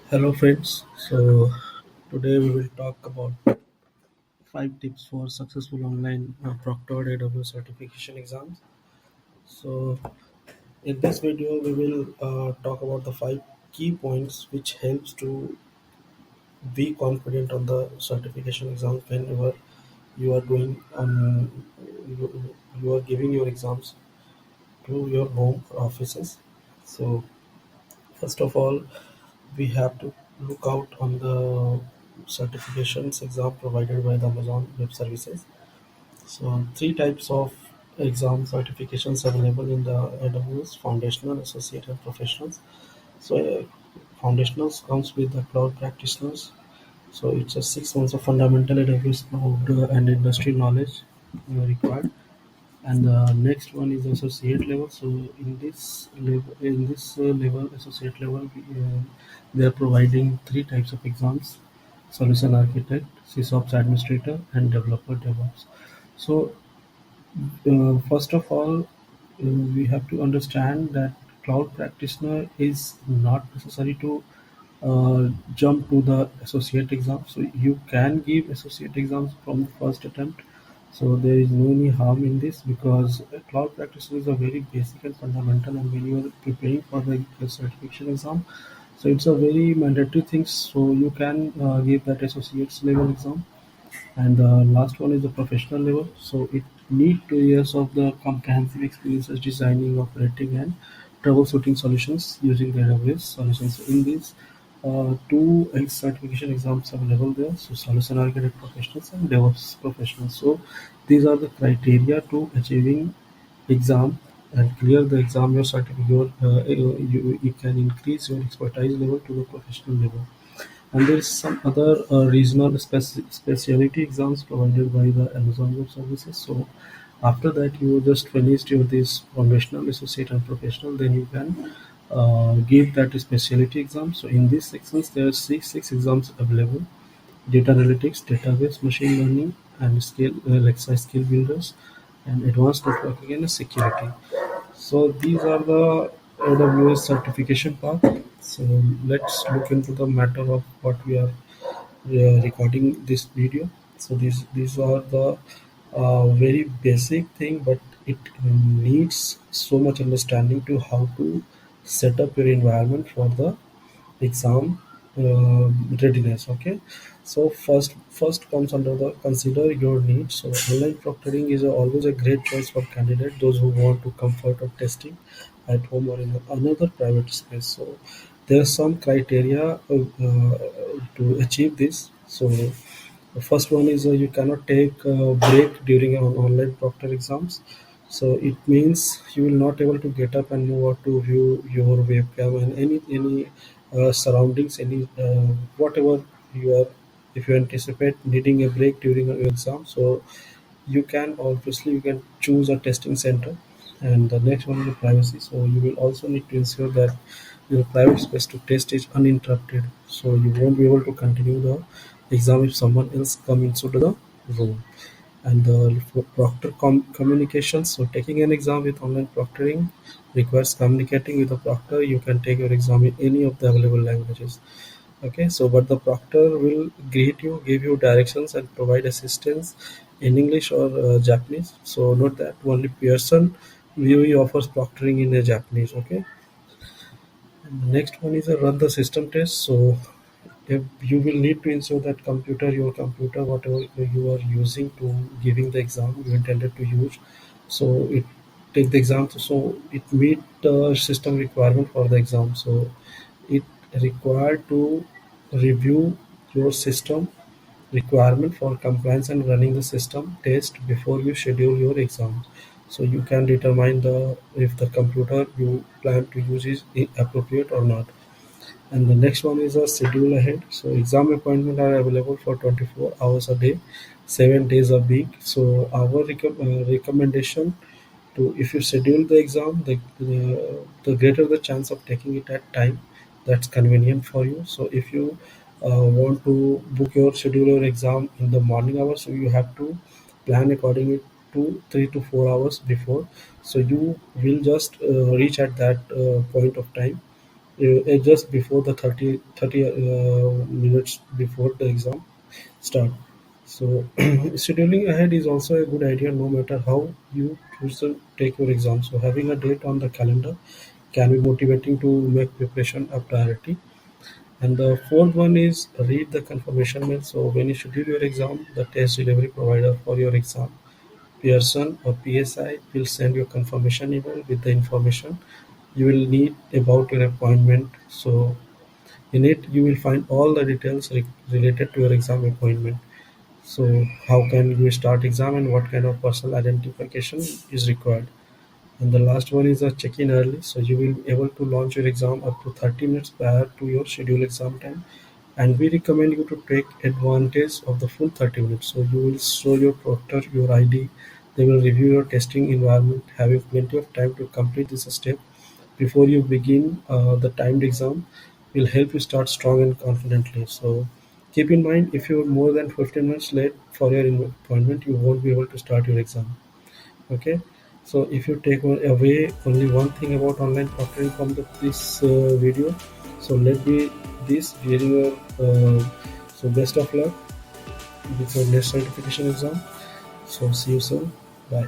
Hello, friends. So, today we will talk about 5 tips for successful online proctored AWS certification exams. So, in this video, we will talk about the 5 key points which helps to be confident on the certification exams whenever you are doing you are giving your exams to your home offices. So, first of all, we have to look out on the certifications exam provided by the Amazon Web Services. So three types of exam certifications available in the AWS: foundational, associate, and professionals. So foundationals comes with the cloud practitioners. So it's a 6 months of fundamental AWS cloud and industry knowledge required. And the next one is associate level. So in this level, associate level, they are providing three types of exams: solution architect, sysops administrator, and developer DevOps. So first of all, we have to understand that cloud practitioner is not necessary to jump to the associate exam. So you can give associate exams from the first attempt. So there is no any harm in this, because cloud practitioner is a very basic and fundamental, and when you are preparing for the certification exam, so it's a very mandatory thing. So you can give that associate's level exam. And the last one is the professional level. So it need 2 years of the comprehensive experiences designing, operating, and troubleshooting solutions using the AWS solutions. In these two certification exams available there. So solution architect professionals and DevOps professionals. So these are the criteria to achieving exam and clear the exam. Your certificate, you can increase your expertise level to the professional level. And there is some other regional specialty exams provided by the Amazon Web Services. So after that, you just finished your this foundational, associate, and professional, then you can give that specialty exam. So in these sections, there are six exams available: data analytics, database, machine learning, and skill Alexa skill builders, and advanced networking and security. So these are the AWS certification path. So let's look into the matter of what we are recording this video. So these are the very basic thing, but it needs so much understanding to how to set up your environment for the exam readiness. Okay, so first comes under the consider your needs. So online proctoring is always a great choice for candidates, those who want to comfort of testing at home or in another private space. So there are some criteria to achieve this. So the first one is you cannot take a break during an online proctor exams. So it means you will not able to get up and move out to view your webcam and any surroundings, any whatever you are. If you anticipate needing a break during your exam, so you can choose a testing center. And the next one is privacy. So you will also need to ensure that your private space to test is uninterrupted. So you won't be able to continue the exam if someone else come into the room. And the proctor communications. So taking an exam with online proctoring requires communicating with the proctor. You can take your exam in any of the available languages. Okay, so but the proctor will greet you, give you directions, and provide assistance in English or Japanese. So note that only Pearson VOE offers proctoring in Japanese. Okay, and the next one is a run the system test. So if you will need to ensure that your computer, whatever you are using to giving the exam, you intended to use, so it take the exam. So it meet the system requirement for the exam. So it required to review your system requirement for compliance and running the system test before you schedule your exam. So you can determine the if the computer you plan to use is appropriate or not. And the next one is a schedule ahead. So exam appointments are available for 24 hours a day, 7 days a week. So our recommendation to, if you schedule the exam, the greater the chance of taking it at time that's convenient for you. So if you want to book your schedule your exam in the morning hours, so you have to plan accordingly to 3 to 4 hours before. So you will just reach at that point of time just before the 30 minutes before the exam start. So scheduling ahead is also a good idea no matter how you choose to take your exam. So having a date on the calendar can be motivating to make preparation a priority. And the fourth one is read the confirmation mail. So when you schedule your exam, the test delivery provider for your exam, Pearson or PSI, will send you a confirmation email with the information you will need about your appointment. So in it, you will find all the details related to your exam appointment. So how can you start exam and what kind of personal identification is required. And the last one is a check-in early. So you will be able to launch your exam up to 30 minutes prior to your scheduled exam time. And we recommend you to take advantage of the full 30 minutes. So you will show your proctor your ID. They will review your testing environment, having plenty of time to complete this step before you begin the timed exam will help you start strong and confidently. So keep in mind if you're more than 15 minutes late for your appointment, you won't be able to start your exam. Okay. So if you take away only one thing about online proctoring from this video, so let be this during your so best of luck with your next certification exam. So see you soon. Bye.